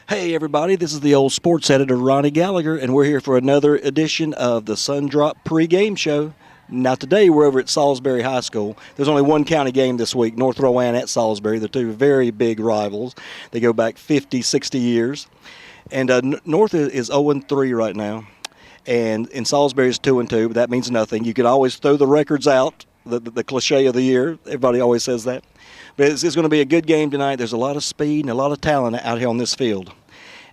Hey everybody, this is the old sports editor Ronnie Gallagher, and we're here for another edition of the Sundrop pregame show. Now today we're over at Salisbury High School. There's only one county game this week, North Rowan at Salisbury. They're two very big rivals. They go back 50, 60 years. And North is 0-3 right now, and Salisbury is 2-2, but that means nothing. You can always throw the records out, the cliche of the year. Everybody always says that. But it's going to be a good game tonight. There's a lot of speed and a lot of talent out here on this field.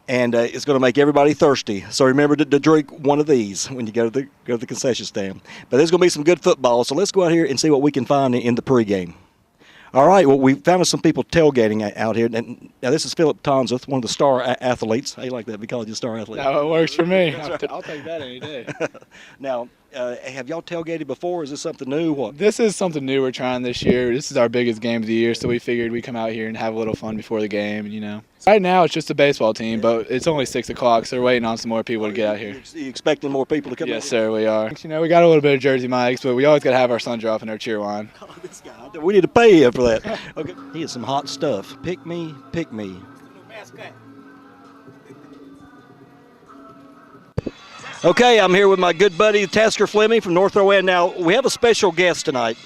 And it's going to make everybody thirsty. So remember to drink one of these when you go to the concession stand. But there's going to be some good football. So let's go out here and see what we can find in the pregame. All right, well, we found some people tailgating out here. And now this is Philip Tonseth, one of the star athletes. How you like that? We call you a star athlete. No, it works for me. Right. I'll take that any day. Now, have y'all tailgated before? Is this something new? What? This is something new we're trying this year. This is our biggest game of the year, so we figured we'd come out here and have a little fun before the game, you know. Right now it's just a baseball team, but it's only 6 o'clock, so we're waiting on some more people to get out here. You expecting more people to come Yes, out? Sir, we are. You know, we got a little bit of Jersey Mike's, but we always got to have our Sundrop and our cheer line. Oh, this guy. We need to pay him for that. Okay. He is some hot stuff. Pick me, pick me. Okay, I'm here with my good buddy Tasker Fleming from North Rowan. Now, we have a special guest tonight.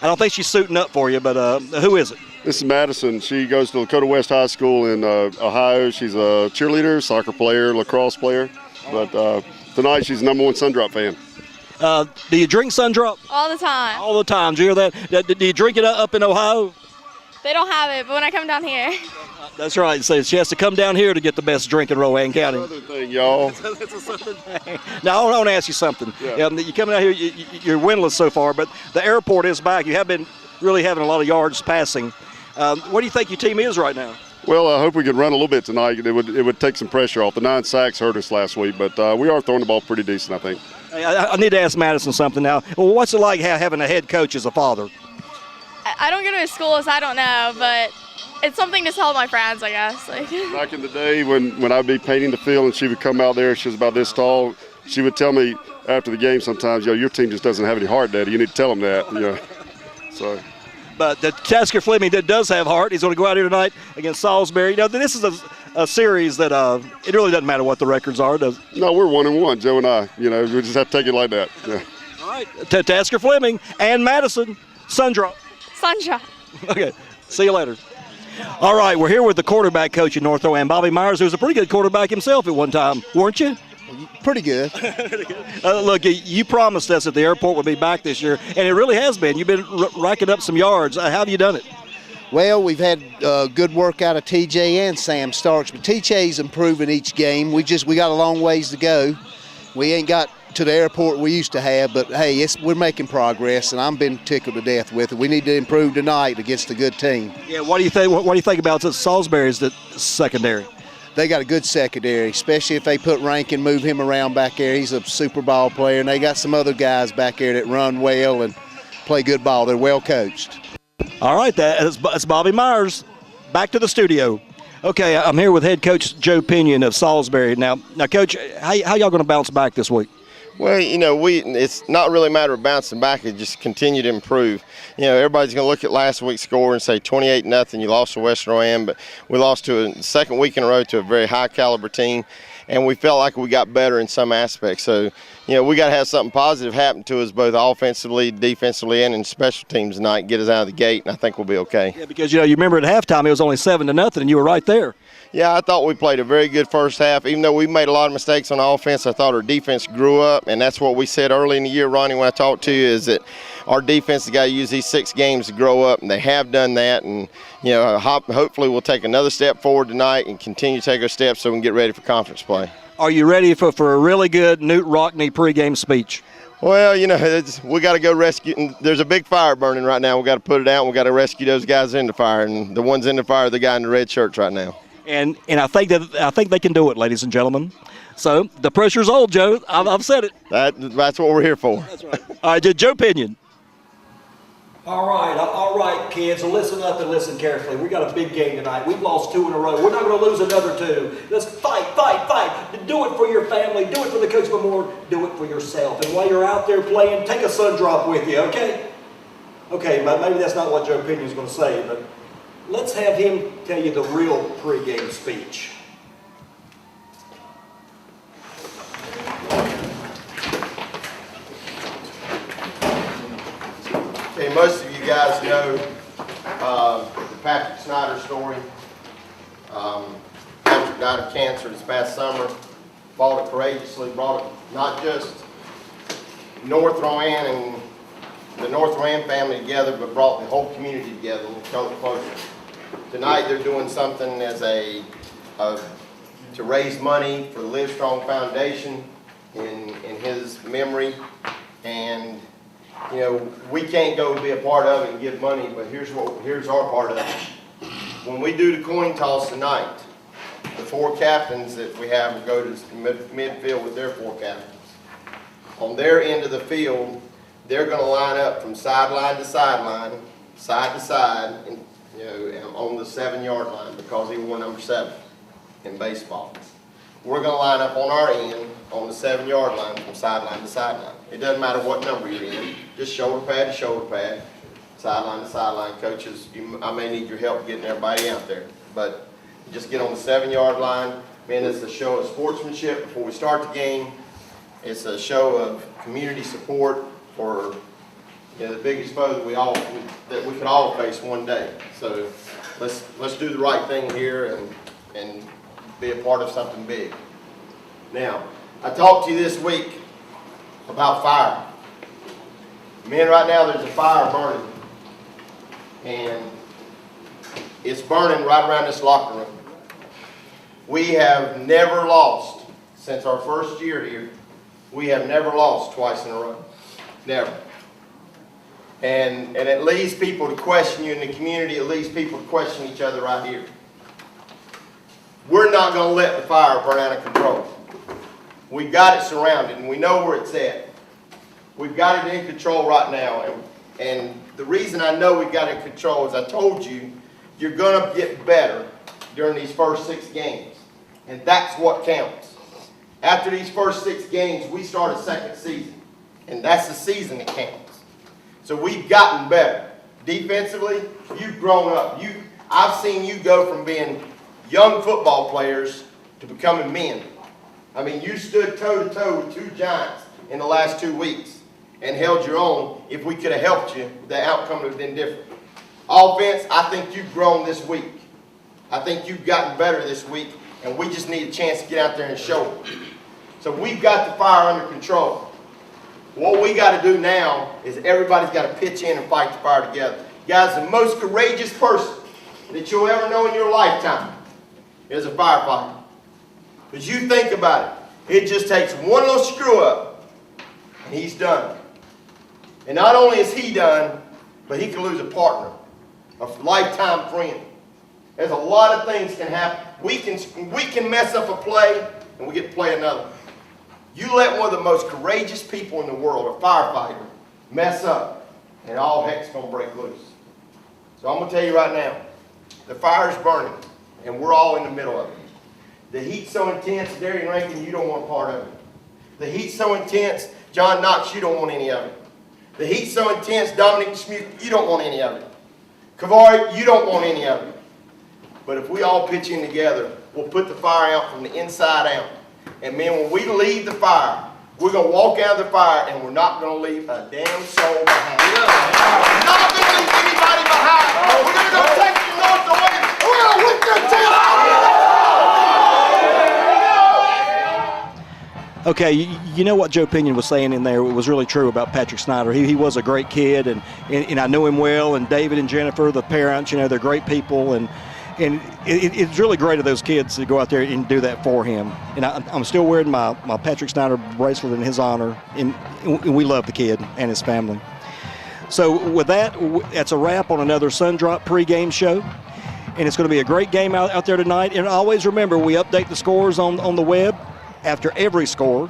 I don't think she's suiting up for you, but who is it? This is Madison. She goes to Lakota West High School in Ohio. She's a cheerleader, soccer player, lacrosse player. But tonight she's the #1 Sundrop fan. Do you drink Sundrop? All the time. All the time. Do you hear that? Do you drink it up in Ohio? They don't have it, but when I come down here. That's right. So she has to come down here to get the best drink in Rowan County. That's another thing, y'all. That's a southern thing. Now, I want to ask you something. Yeah. You coming out here, you're winless so far, but the airport is back. You have been really having a lot of yards passing. What do you think your team is right now? Well, I hope we could run a little bit tonight. It would take some pressure off. The 9 sacks hurt us last week, but we are throwing the ball pretty decent, I think. I need to ask Madison something now. Well, what's it like having a head coach as a father? I don't go to his school, so I don't know, but it's something to tell my friends, I guess. Back in the day when I'd be painting the field and she would come out there, she was about this tall, she would tell me after the game sometimes, your team just doesn't have any heart, Daddy. You need to tell them that. So. But the Tasker Fleming that does have heart. He's going to go out here tonight against Salisbury. Now, this is a series that it really doesn't matter what the records are, does it? No, we're 1-1, Joe and I. We just have to take it like that. Yeah. All right, Tasker Fleming and Madison, Sundrop. Sunshine. Okay, see you later. All right, we're here with the quarterback coach in North Rowan, Bobby Myers, who was a pretty good quarterback himself at one time, weren't you? Pretty good. Look, you promised us that the airport would be back this year, and it really has been. You've been racking up some yards. How have you done it? Well, we've had good work out of TJ and Sam Starks, but TJ's improving each game. We got a long ways to go. We ain't got to the airport we used to have, but hey, we're making progress, and I'm been tickled to death with it. We need to improve tonight against a good team. Yeah, what do you think? What do you think about Salisbury's secondary? They got a good secondary, especially if they put Rankin, move him around back there. He's a super ball player, and they got some other guys back there that run well and play good ball. They're well coached. All right, that's Bobby Myers. Back to the studio. Okay, I'm here with head coach Joe Pinion of Salisbury. Now, Coach, how y'all going to bounce back this week? Well, it's not really a matter of bouncing back. It just continue to improve. Everybody's going to look at last week's score and say 28-0. You lost to West Rowan, but we lost to a second week in a row to a very high-caliber team, and we felt like we got better in some aspects. So, we got to have something positive happen to us both offensively, defensively, and in special teams tonight, get us out of the gate, and I think we'll be okay. Yeah, because, you remember at halftime it was only 7-0, and you were right there. Yeah, I thought we played a very good first half. Even though we made a lot of mistakes on offense, I thought our defense grew up, and that's what we said early in the year, Ronnie, when I talked to you, is that our defense has got to use these 6 games to grow up, and they have done that. And, hopefully we'll take another step forward tonight and continue to take our steps so we can get ready for conference play. Are you ready for a really good Newt Rockney pregame speech? Well, we got to go rescue. There's a big fire burning right now. We got to put it out, and we got to rescue those guys in the fire, and the ones in the fire are the guy in the red shirts right now. And I think they can do it, ladies and gentlemen. So the pressure's on, Joe. I've said it. That's what we're here for. That's right. All right, Joe Pinion. All right, kids. Listen up and listen carefully. We got a big game tonight. We've lost 2 in a row. We're not going to lose another 2. Let's fight. Do it for your family. Do it for the coach, but more, do it for yourself. And while you're out there playing, take a Sundrop with you, okay? Okay, but maybe that's not what Joe Pinion's going to say, but let's have him tell you the real pregame speech. guys know the Patrick Snyder story. Patrick died of cancer this past summer. Fought it courageously, brought it not just North Rowan and the North Rowan family together, but brought the whole community together and come closer. Tonight they're doing something as to raise money for the Live Strong Foundation in his memory. And you know, we can't go be a part of it and give money, but here's our part of it. When we do the coin toss tonight, the 4 captains that we have will go to midfield with their 4 captains. On their end of the field, they're going to line up from sideline to sideline, side to side, and, you know, on the 7-yard line, because he wore number 7 in baseball. We're going to line up on our end on the 7-yard line from sideline to sideline. It doesn't matter what number you're in, just shoulder pad to shoulder pad, sideline to sideline. Coaches, I may need your help getting everybody out there, but just get on the 7-yard line. Man, it's a show of sportsmanship before we start the game. It's a show of community support for, you know, the biggest foe that we could all face one day. So let's do the right thing here and be a part of something big. Now, I talked to you this week about fire. Men, right now there's a fire burning, and it's burning right around this locker room. We have never lost since our first year here. We have never lost twice in a row. Never. And it leads people to question you in the community. It leads people to question each other right here. We're not going to let the fire burn out of control. We've got it surrounded, and we know where it's at. We've got it in control right now. And the reason I know we've got it in control is I told you, you're going to get better during these first 6 games. And that's what counts. After these first 6 games, we start a second season. And that's the season that counts. So we've gotten better. Defensively, you've grown up. I've seen you go from being young football players to becoming men. I mean, you stood toe-to-toe with 2 giants in the last 2 weeks and held your own. If we could have helped you, the outcome would have been different. Offense, I think you've grown this week. I think you've gotten better this week, and we just need a chance to get out there and show it. So we've got the fire under control. What we got to do now is everybody's got to pitch in and fight the fire together. Guys, the most courageous person that you'll ever know in your lifetime is a firefighter. Because you think about it, it just takes one little screw up, and he's done. And not only is he done, but he can lose a partner, a lifetime friend. There's a lot of things can happen. We can mess up a play, and we get to play another. You let one of the most courageous people in the world, a firefighter, mess up, and all heck's going to break loose. So I'm going to tell you right now, the fire's burning, and we're all in the middle of it. The heat's so intense, Darian Rankin, you don't want a part of it. The heat's so intense, John Knox, you don't want any of it. The heat's so intense, Dominic Schmuth, you don't want any of it. Kavari, you don't want any of it. But if we all pitch in together, we'll put the fire out from the inside out. And man, when we leave the fire, we're going to walk out of the fire and we're not going to leave a damn soul behind. We're not going to leave anybody behind. We're going to go take the North away. We're going to whip their tail out. Okay, you know what Joe Pinion was saying in there was really true about Patrick Snyder. He was a great kid, and I know him well, and David and Jennifer, the parents, you know, they're great people, and it's really great of those kids to go out there and do that for him. And I'm still wearing my Patrick Snyder bracelet in his honor, and we love the kid and his family. So with that, that's a wrap on another Sundrop pregame show. And it's going to be a great game out there tonight. And always remember, we update the scores on the web after every score.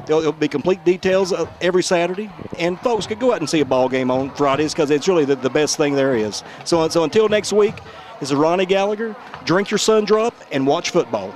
There'll be complete details every Saturday. And folks can go out and see a ball game on Fridays because it's really the best thing there is. So until next week, this is Ronnie Gallagher. Drink your Sundrop and watch football.